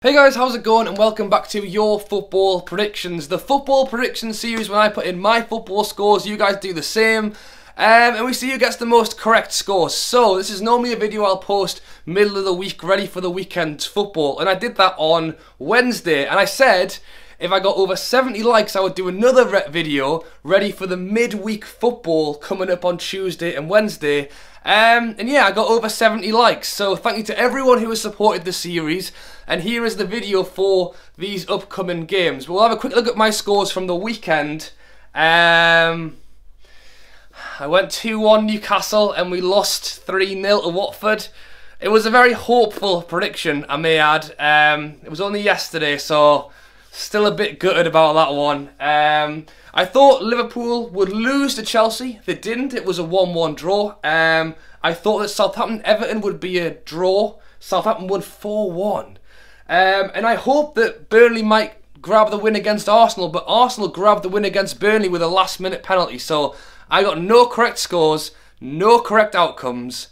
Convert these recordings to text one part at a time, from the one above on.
Hey guys, how's it going? And welcome back to your football predictions. The football prediction series when I put in my football scores, you guys do the same. And we see who gets the most correct scores. So this is normally a video I'll post middle of the week, ready for the weekend football. And I did that on Wednesday. And I said if I got over 70 likes, I would do another video ready for the midweek football coming up on Tuesday and Wednesday. And yeah, I got over 70 likes, so thank you to everyone who has supported the series. And here is the video for these upcoming games. We'll have a quick look at my scores from the weekend. I went 2-1 Newcastle and we lost 3-0 to Watford. It was a very hopeful prediction, I may add. It was only yesterday, so still a bit gutted about that one. I thought Liverpool would lose to Chelsea. They didn't. It was a 1-1 draw. I thought that Southampton-Everton would be a draw. Southampton won 4-1. And I hope that Burnley might grab the win against Arsenal, but Arsenal grabbed the win against Burnley with a last-minute penalty. So I got no correct scores, no correct outcomes.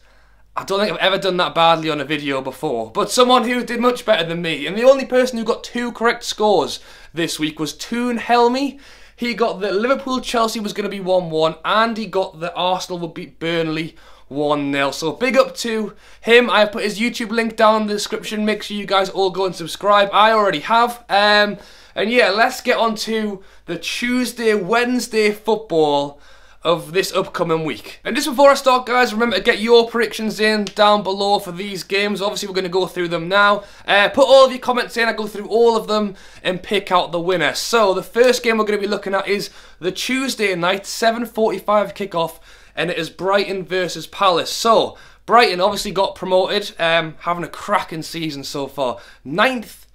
I don't think I've ever done that badly on a video before, but someone who did much better than me. And the only person who got 2 correct scores this week was Toon Helmy. He got that Liverpool-Chelsea was going to be 1-1, and he got that Arsenal would beat Burnley 1-0. So big up to him. I have put his YouTube link down in the description. Make sure you guys all go and subscribe. I already have. And yeah, let's get on to the Tuesday, Wednesday football of this upcoming week. And just before I start, guys, remember to get your predictions in down below for these games. Obviously, we're going to go through them now. Put all of your comments in. I go through all of them and pick out the winner. So the first game we're going to be looking at is the Tuesday night 7:45 kickoff, and it is Brighton versus Palace. So Brighton obviously got promoted, having a cracking season so far. 9th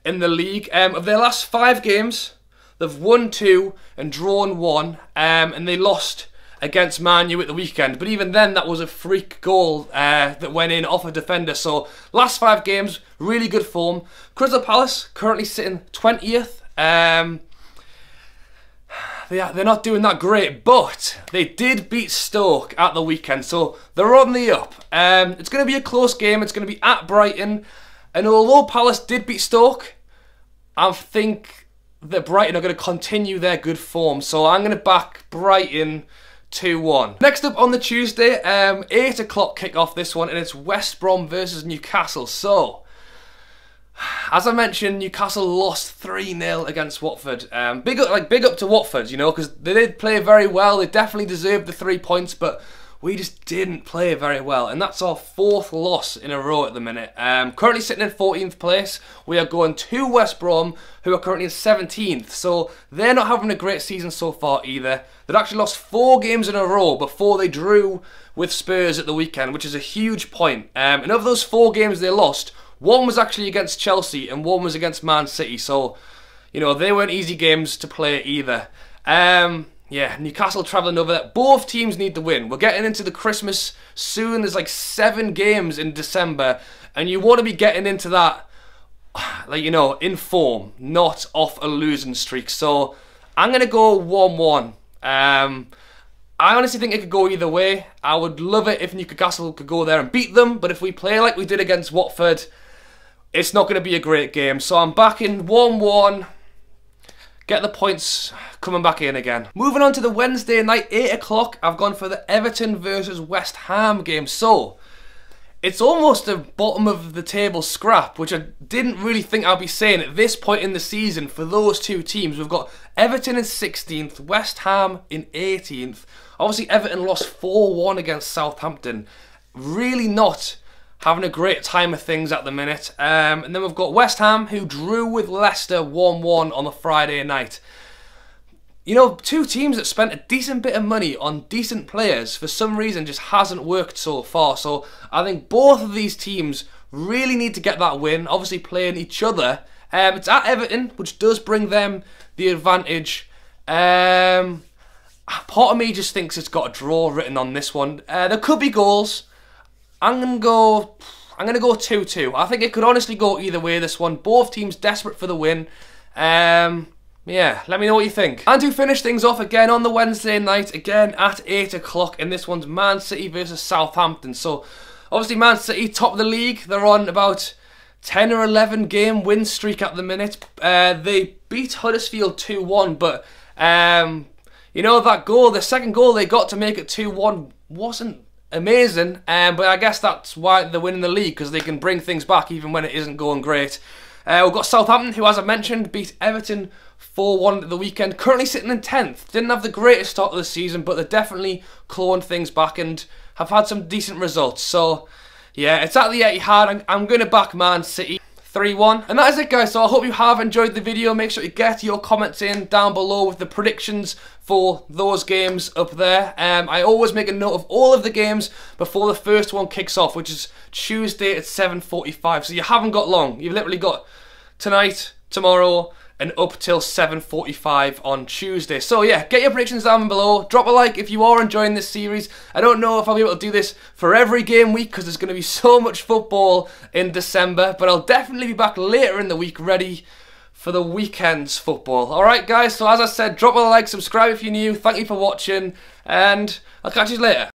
in the league. Of their last 5 games, they've won 2 and drawn 1, and they lost against Man U at the weekend. But even then, that was a freak goal that went in off a defender. So last 5 games, really good form. Crystal Palace currently sitting 20th. They're not doing that great, but they did beat Stoke at the weekend, so they're on the up. It's going to be a close game. It's going to be at Brighton, and although Palace did beat Stoke, I think that Brighton are going to continue their good form, so I'm going to back Brighton 2-1. Next up on the Tuesday, 8 o'clock kickoff this one, and it's West Brom versus Newcastle. So as I mentioned, Newcastle lost 3-0 against Watford. Big up to Watford, you know, because they did play very well. They definitely deserved the 3 points, but we just didn't play very well. And that's our 4th loss in a row at the minute. Currently sitting in 14th place. We are going to West Brom, who are currently in 17th. So they're not having a great season so far either. They'd actually lost 4 games in a row before they drew with Spurs at the weekend, which is a huge point. And of those 4 games they lost, 1 was actually against Chelsea and 1 was against Man City. So, you know, they weren't easy games to play either. Yeah, Newcastle travelling over there. Both teams need to win. We're getting into the Christmas soon. There's like 7 games in December, and you want to be getting into that, like, you know, in form, not off a losing streak. So I'm going to go 1-1. I honestly think it could go either way. I would love it if Newcastle could go there and beat them, but if we play like we did against Watford, it's not going to be a great game. So I'm backing 1-1. Get the points coming back in again. Moving on to the Wednesday night, 8 o'clock, I've gone for the Everton versus West Ham game. So it's almost a bottom of the table scrap, which I didn't really think I'd be saying at this point in the season for those 2 teams. We've got Everton in 16th, West Ham in 18th. Obviously, Everton lost 4-1 against Southampton. Really not having a great time of things at the minute. And then we've got West Ham, who drew with Leicester 1-1 on the Friday night. You know, 2 teams that spent a decent bit of money on decent players, for some reason just hasn't worked so far. So I think both of these teams really need to get that win, obviously playing each other. It's at Everton, which does bring them the advantage. Part of me just thinks it's got a draw written on this one. There could be goals. I'm gonna go 2-2. I think it could honestly go either way, this one. Both teams desperate for the win. Yeah, let me know what you think. And to finish things off again on the Wednesday night, again at 8 o'clock, and this one's Man City versus Southampton. So obviously Man City, top of the league. They're on about 10 or 11 game win streak at the minute. They beat Huddersfield 2-1, but you know, that goal, the second goal they got to make it 2-1 wasn't amazing, but I guess that's why they're winning the league, because they can bring things back even when it isn't going great. We've got Southampton, who, as I mentioned, beat Everton 4-1 at the weekend, currently sitting in 10th. Didn't have the greatest start of the season, but they're definitely clawing things back and have had some decent results. So, yeah, it's at the Etihad. I'm going to back Man City 3-1. And that is it, guys. So I hope you have enjoyed the video. Make sure you get your comments in down below with the predictions for those games up there. I always make a note of all of the games before the first one kicks off, which is Tuesday at 7:45. So you haven't got long. You've literally got tonight, tomorrow, and up till 7:45 on Tuesday. So yeah, get your predictions down below. Drop a like if you are enjoying this series. I don't know if I'll be able to do this for every game week, because there's going to be so much football in December, but I'll definitely be back later in the week ready for the weekend's football. Alright guys, so as I said, drop a like, subscribe if you're new. Thank you for watching, and I'll catch you later.